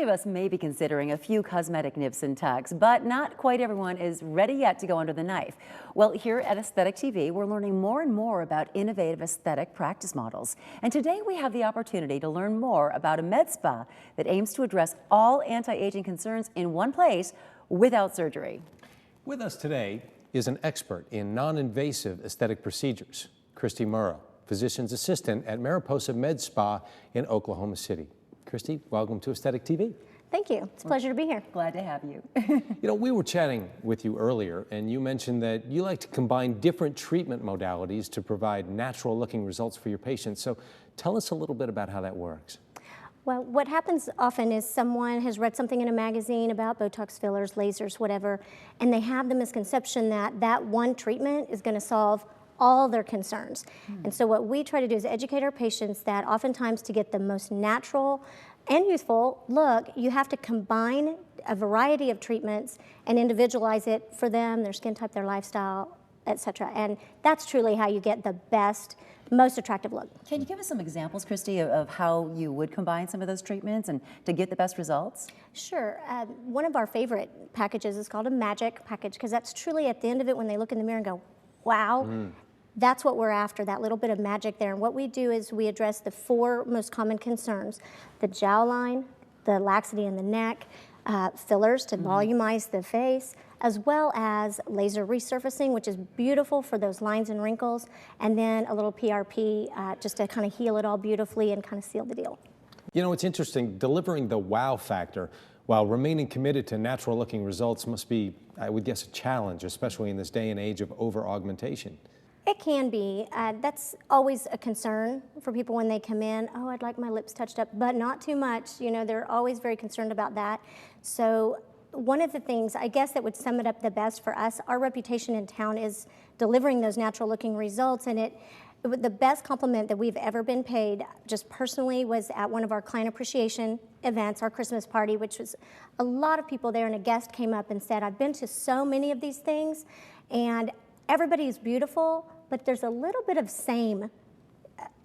of us may be considering a few cosmetic nips and tucks, but not quite everyone is ready yet to go under the knife. Well, here at Aesthetic TV, we're learning more and more about innovative aesthetic practice models. And today we have the opportunity to learn more about a med spa that aims to address all anti-aging concerns in one place without surgery. With us today is an expert in non-invasive aesthetic procedures, Kristy Murrow, physician's assistant at Mariposa MedSpa in Oklahoma City. Kristy, welcome to Aesthetic TV. Thank you. It's a pleasure to be here. Glad to have you. You know, we were chatting with you earlier, and you mentioned that you like to combine different treatment modalities to provide natural-looking results for your patients. So tell us a little bit about how that works. Well, what happens often is someone has read something in a magazine about Botox fillers, lasers, whatever, and they have the misconception that that one treatment is going to solve all their concerns. And so what we try to do is educate our patients that oftentimes to get the most natural and youthful look, you have to combine a variety of treatments and individualize it for them, their skin type, their lifestyle, etc. And that's truly how you get the best, most attractive look. Can you give us some examples, Kristy, of how you would combine some of those treatments and to get the best results? Sure. One of our favorite packages is called a magic package, because that's truly at the end of it when they look in the mirror and go, wow, that's what we're after, that little bit of magic there. And what we do is we address the four most common concerns: the jowline, the laxity in the neck, fillers to volumize the face, as well as laser resurfacing, which is beautiful for those lines and wrinkles, and then a little PRP just to kind of heal it all beautifully and kind of seal the deal. You know, it's interesting, delivering the wow factor while remaining committed to natural-looking results must be, I would guess, a challenge, especially in this day and age of over-augmentation. It can be. That's always a concern for people when they come in. Oh, I'd like my lips touched up, but not too much. You know, they're always very concerned about that. So one of the things, I guess, that would sum it up the best for us, our reputation in town is delivering those natural looking results. And the best compliment that we've ever been paid, just personally, was at one of our client appreciation events, our Christmas party, which was a lot of people there, and a guest came up and said, I've been to so many of these things, and everybody is beautiful, but there's a little bit of same,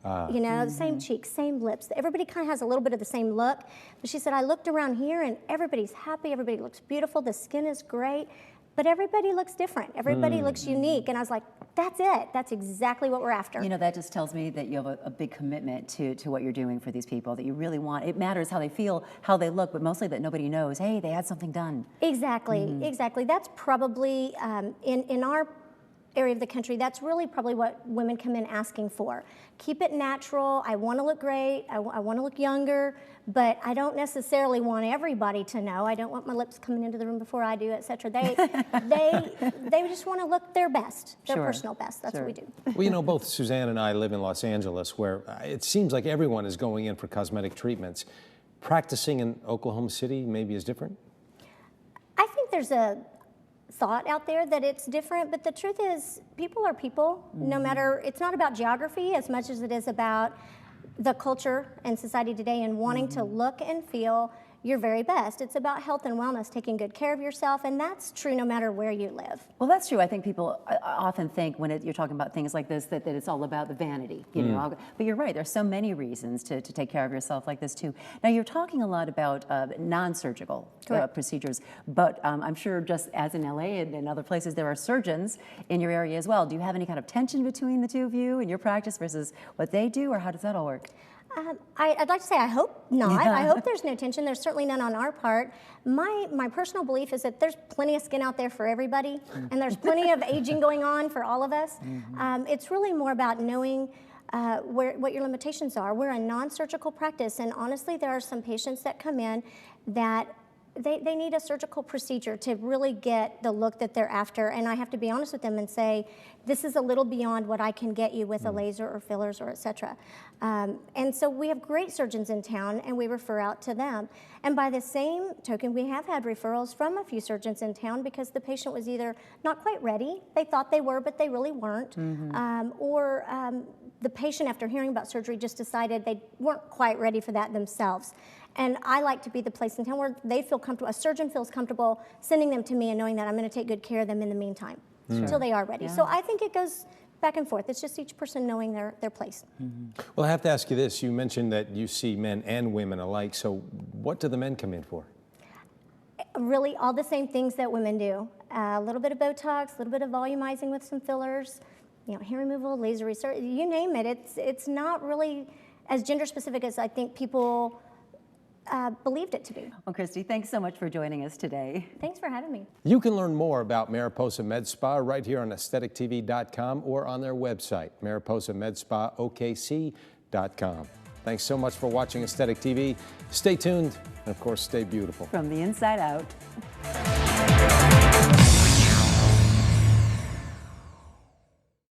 you know, the same cheeks, same lips. Everybody kind of has a little bit of the same look. But she said, I looked around here and everybody's happy, everybody looks beautiful, the skin is great, but everybody looks different. Everybody looks unique. And I was like, that's it. That's exactly what we're after. You know, that just tells me that you have a big commitment to what you're doing for these people, that you really want. It matters how they feel, how they look, but mostly that nobody knows, hey, they had something done. Exactly, exactly. That's probably, in our area of the country, that's really probably what women come in asking for. Keep it natural. I want to look great. I want to look younger, but I don't necessarily want everybody to know. I don't want my lips coming into the room before I do, etc. They just want to look their best, their personal best. That's what we do. Well, you know, both Suzanne and I live in Los Angeles, where it seems like everyone is going in for cosmetic treatments. Practicing in Oklahoma City maybe is different? I think there's a thought out there that it's different, but the truth is people are people. No matter, it's not about geography as much as it is about the culture and society today and wanting to look and feel your very best. It's about health and wellness, taking good care of yourself, and that's true no matter where you live. Well, that's true. I think people often think when you're talking about things like this that it's all about the vanity, you know. But you're right. There's so many reasons to take care of yourself like this too. Now, you're talking a lot about non-surgical procedures, but I'm sure just as in LA and in other places, there are surgeons in your area as well. Do you have any kind of tension between the two of you in your practice versus what they do, or how does that all work? I'd like to say I hope not. I hope there's no tension. There's certainly none on our part. My personal belief is that there's plenty of skin out there for everybody, and there's plenty of aging going on for all of us. It's really more about knowing what your limitations are. We're a non-surgical practice, and honestly, there are some patients that come in that they need a surgical procedure to really get the look that they're after, and I have to be honest with them and say, this is a little beyond what I can get you with a laser or fillers or etc. And so we have great surgeons in town, and we refer out to them. And by the same token, we have had referrals from a few surgeons in town because the patient was either not quite ready, they thought they were, but they really weren't, or the patient, after hearing about surgery, just decided they weren't quite ready for that themselves. And I like to be the place in town where they feel comfortable, a surgeon feels comfortable sending them to me and knowing that I'm going to take good care of them in the meantime until they are ready. So I think it goes back and forth. It's just each person knowing their place. Well, I have to ask you this. You mentioned that you see men and women alike. So what do the men come in for? Really all the same things that women do. A little bit of Botox, a little bit of volumizing with some fillers, hair removal, laser research, you name it. It's not really as gender specific as I think people believed it to be. Well, Kristy, thanks so much for joining us today. Thanks for having me. You can learn more about Mariposa Med Spa right here on aesthetictv.com or on their website, mariposamedspaokc.com. Thanks so much for watching Aesthetic TV. Stay tuned, and of course, stay beautiful. From the inside out.